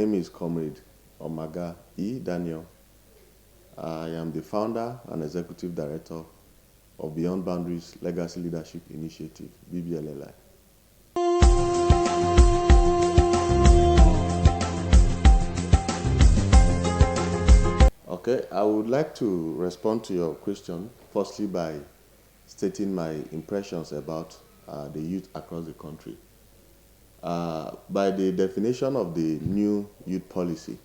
name is Comrade Omaga E. Daniel. I am the founder and executive director of Beyond Boundaries Legacy Leadership Initiative, BBLLI. Okay, I would like to respond to your question, firstly by stating my impressions about the youth across the country. By the definition of the new youth policy,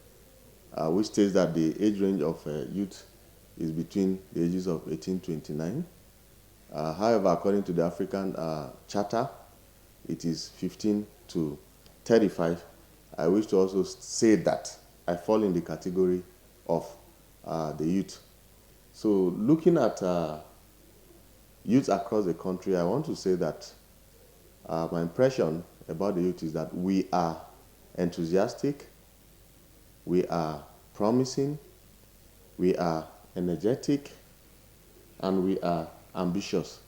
which states that the age range of youth is between the ages of 18 to 29. However, according to the African Charter, it is 15 to 35. I wish to also say that I fall in the category of the youth. So looking at youth across the country, I want to say that my impression about the youth is that we are enthusiastic, we are promising, we are energetic, and we are ambitious.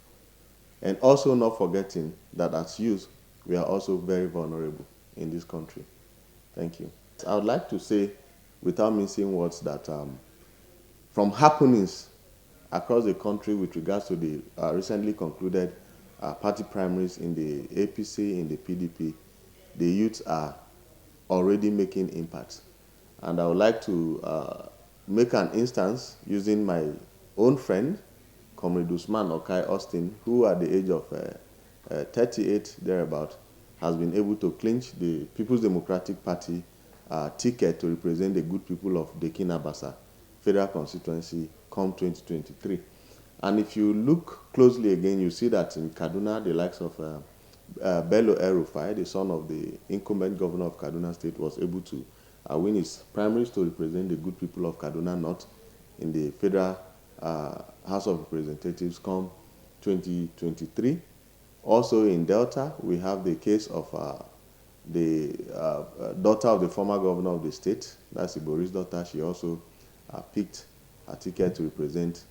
And also not forgetting that as youth, we are also very vulnerable in this country. Thank you. I would like to say, without mincing words, that from happenings across the country with regards to the recently concluded party primaries in the APC, in the PDP, the youths are already making impacts. And I would like to make an instance using my own friend, Comrade Usman Okai Austin, who at the age of 38, thereabout, has been able to clinch the People's Democratic Party ticket to represent the good people of Dekin-Abasa Federal Constituency come 2023. And if you look closely again, you see that in Kaduna, the likes of Bello El-Rufai, the son of the incumbent governor of Kaduna State, was able to win his primaries to represent the good people of Kaduna North in the Federal House of Representatives come 2023. Also in Delta, we have the case of the daughter of the former governor of the state, that's Ibori's daughter. She also picked a ticket to represent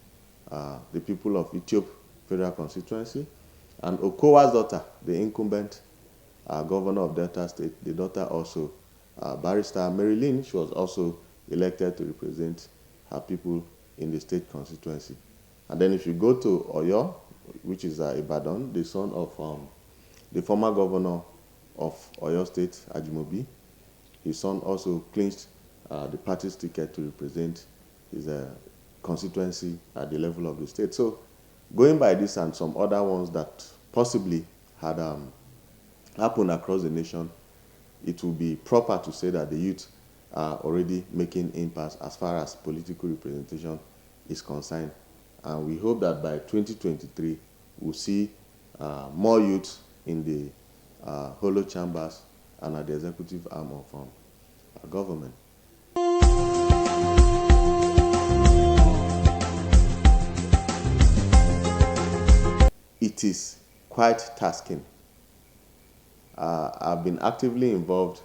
the people of Ethiop Federal Constituency. And Okowa's daughter, the incumbent governor of Delta State, the daughter also, Barrister Mary Lynn, she was also elected to represent her people in the state constituency. And then if you go to Oyo, which is Ibadan, the son of the former governor of Oyo State, Ajimobi, his son also clinched the party's ticket to represent his constituency at the level of the state. So going by this and some other ones that possibly had happened across the nation, it will be proper to say that the youth are already making impacts as far as political representation is concerned. And we hope that by 2023, we'll see more youth in the hollow chambers and at the executive arm of our government. It is quite tasking. I've been actively involved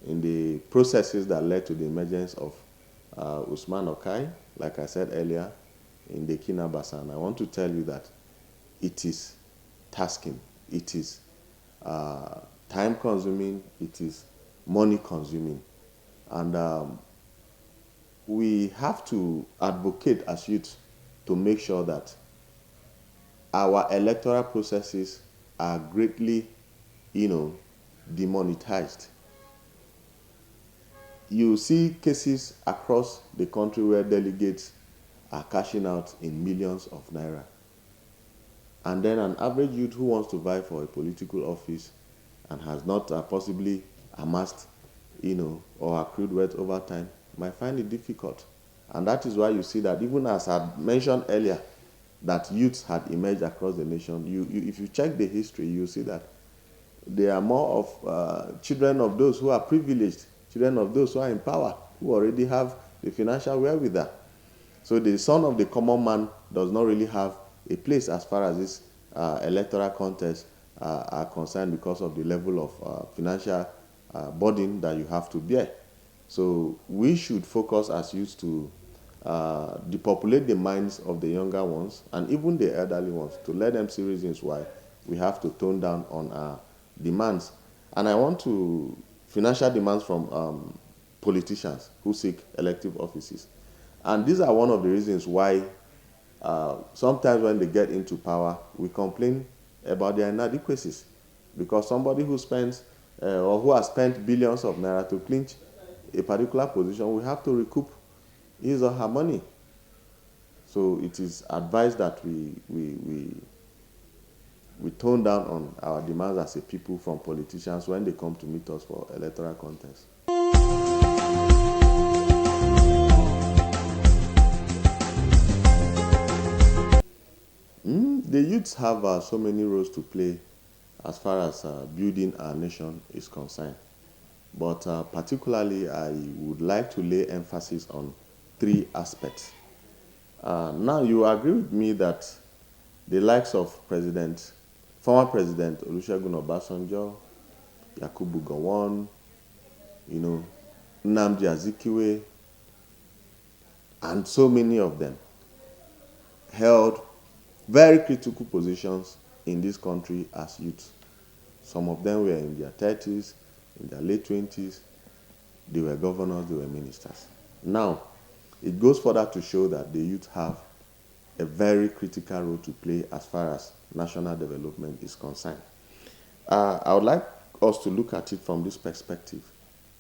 in the processes that led to the emergence of Usman Okai, like I said earlier, in the Dekin-Abasa. And I want to tell you that it is tasking. It is time-consuming. It is money-consuming. And we have to advocate as youth to make sure that our electoral processes are greatly, demonetized. You see cases across the country where delegates are cashing out in millions of naira. And then an average youth who wants to vie for a political office and has not possibly amassed, or accrued wealth over time, might find it difficult. And that is why you see that even as I mentioned earlier, that youths had emerged across the nation. If you check the history, you see that they are more of children of those who are privileged, children of those who are in power, who already have the financial wherewithal. So the son of the common man does not really have a place as far as this electoral contests are concerned because of the level of financial burden that you have to bear. So we should focus as youth to depopulate the minds of the younger ones and even the elderly ones to let them see reasons why we have to tone down on our demands. And I want to financial demands from politicians who seek elective offices. And these are one of the reasons why sometimes when they get into power, we complain about their inadequacies. Because somebody who spends or who has spent billions of naira to clinch a particular position will have to recoup his or her money. So it is advised that we tone down on our demands as a people from politicians when they come to meet us for electoral contests. The youths have so many roles to play as far as building our nation is concerned. But particularly, I would like to lay emphasis on three aspects. Now, you agree with me that the likes of former President Olusegun Obasanjo, Yakubu Gowon, Nnamdi Azikiwe, and so many of them held very critical positions in this country as youth. Some of them were in their 30s, in their late 20s. They were governors, they were ministers. Now, it goes further to show that the youth have a very critical role to play as far as national development is concerned. I would like us to look at it from this perspective,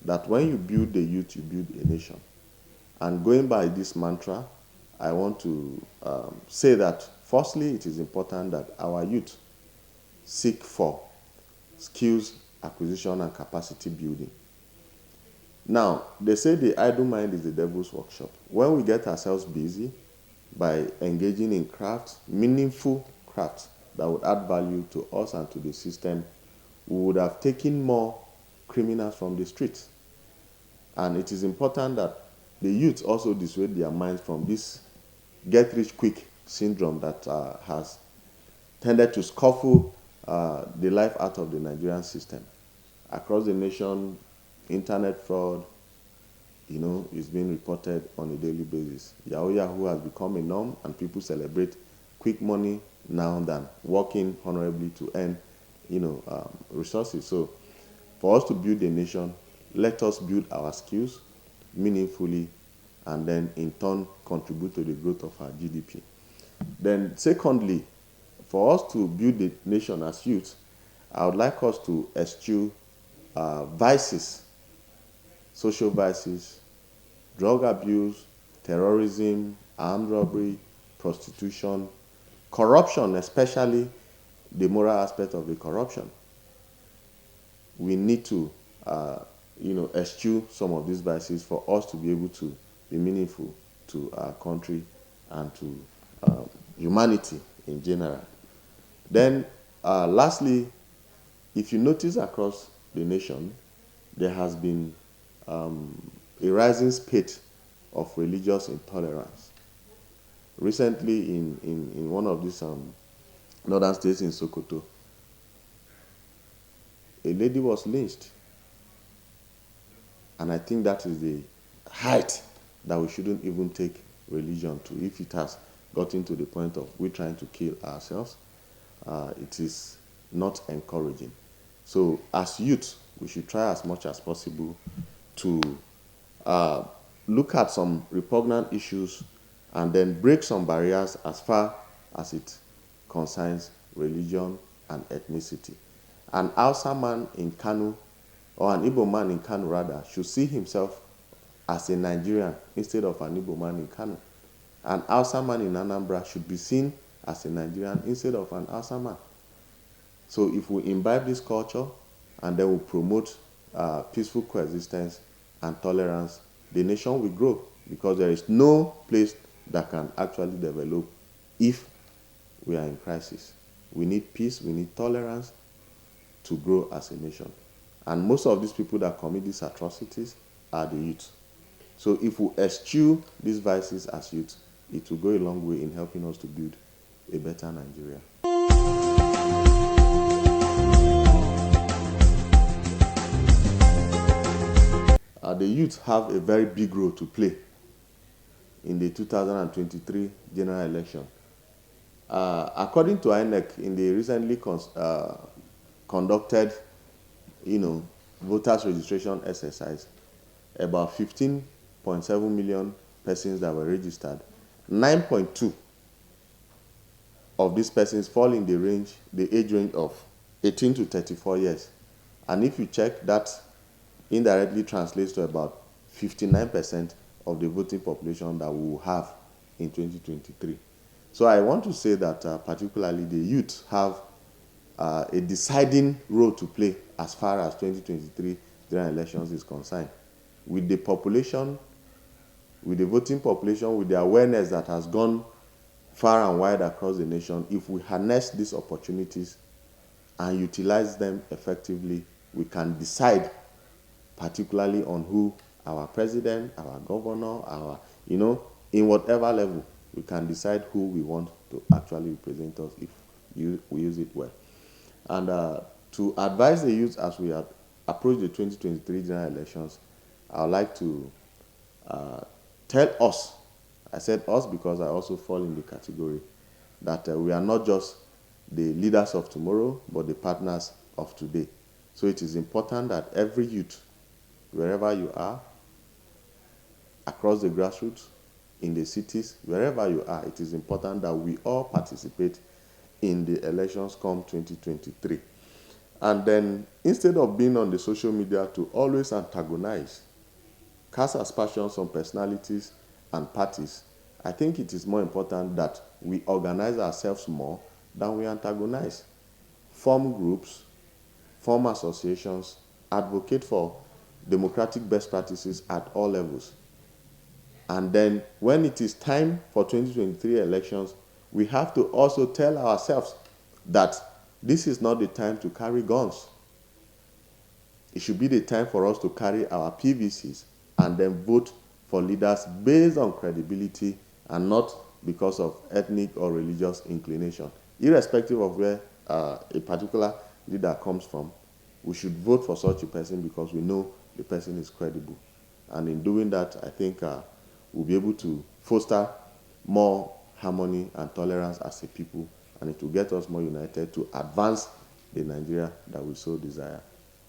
that when you build the youth, you build a nation. And going by this mantra, I want to say that, firstly, it is important that our youth seek for skills acquisition and capacity building. Now, they say the idle mind is the devil's workshop. When we get ourselves busy by engaging in crafts, meaningful crafts that would add value to us and to the system, we would have taken more criminals from the streets. And it is important that the youth also dissuade their minds from this get-rich-quick syndrome that has tended to scuffle the life out of the Nigerian system. Across the nation, internet fraud, is being reported on a daily basis. Yahoo Yahoo has become a norm, and people celebrate quick money now than working honorably to earn, resources. So, for us to build a nation, let us build our skills meaningfully, and then in turn contribute to the growth of our GDP. Then, secondly, for us to build the nation as youth, I would like us to eschew vices, social vices, drug abuse, terrorism, armed robbery, prostitution, corruption, especially the moral aspect of the corruption. We need to, eschew some of these vices for us to be able to be meaningful to our country and to humanity in general. Then, lastly, if you notice across the nation, there has been a rising spate of religious intolerance. Recently, in one of these northern states in Sokoto, a lady was lynched. And I think that is the height that we shouldn't even take religion to. If it has gotten to the point of we trying to kill ourselves, it is not encouraging. So as youth, we should try as much as possible to look at some repugnant issues and then break some barriers as far as it concerns religion and ethnicity. An Hausa man in Kano, or an Igbo man in Kano rather, should see himself as a Nigerian instead of an Igbo man in Kano. An Hausa man in Anambra should be seen as a Nigerian instead of an Hausa man. So if we imbibe this culture and then we promote peaceful coexistence and tolerance, the nation will grow, because there is no place that can actually develop if we are in crisis. We need peace, we need tolerance to grow as a nation. And most of these people that commit these atrocities are the youth. So if we eschew these vices as youth, it will go a long way in helping us to build a better Nigeria. The youth have a very big role to play in the 2023 general election. According to INEC, in the recently conducted, voters registration exercise, about 15.7 million persons that were registered, 9.2 of these persons fall in the age range of 18 to 34 years. And if you check, that indirectly translates to about 59% of the voting population that we will have in 2023. So I want to say that particularly the youth have a deciding role to play as far as 2023 general elections is concerned. With the population, with the voting population, with the awareness that has gone far and wide across the nation, if we harness these opportunities and utilize them effectively, we can decide particularly on who our president, our governor, in whatever level, we can decide who we want to actually represent us if we use it well. And to advise the youth as we approach the 2023 general elections, I would like to tell us, I said us because I also fall in the category, that we are not just the leaders of tomorrow, but the partners of today. So it is important that every youth, wherever you are, across the grassroots, in the cities, wherever you are, it is important that we all participate in the elections come 2023. And then, instead of being on the social media to always antagonize, cast aspersions on personalities and parties, I think it is more important that we organize ourselves more than we antagonize. Form groups, form associations, advocate for democratic best practices at all levels. And then when it is time for 2023 elections, we have to also tell ourselves that this is not the time to carry guns. It should be the time for us to carry our PVCs and then vote for leaders based on credibility and not because of ethnic or religious inclination. Irrespective of where a particular leader comes from, we should vote for such a person because we know the person is credible. And in doing that, I think we'll be able to foster more harmony and tolerance as a people, and it will get us more united to advance the Nigeria that we so desire.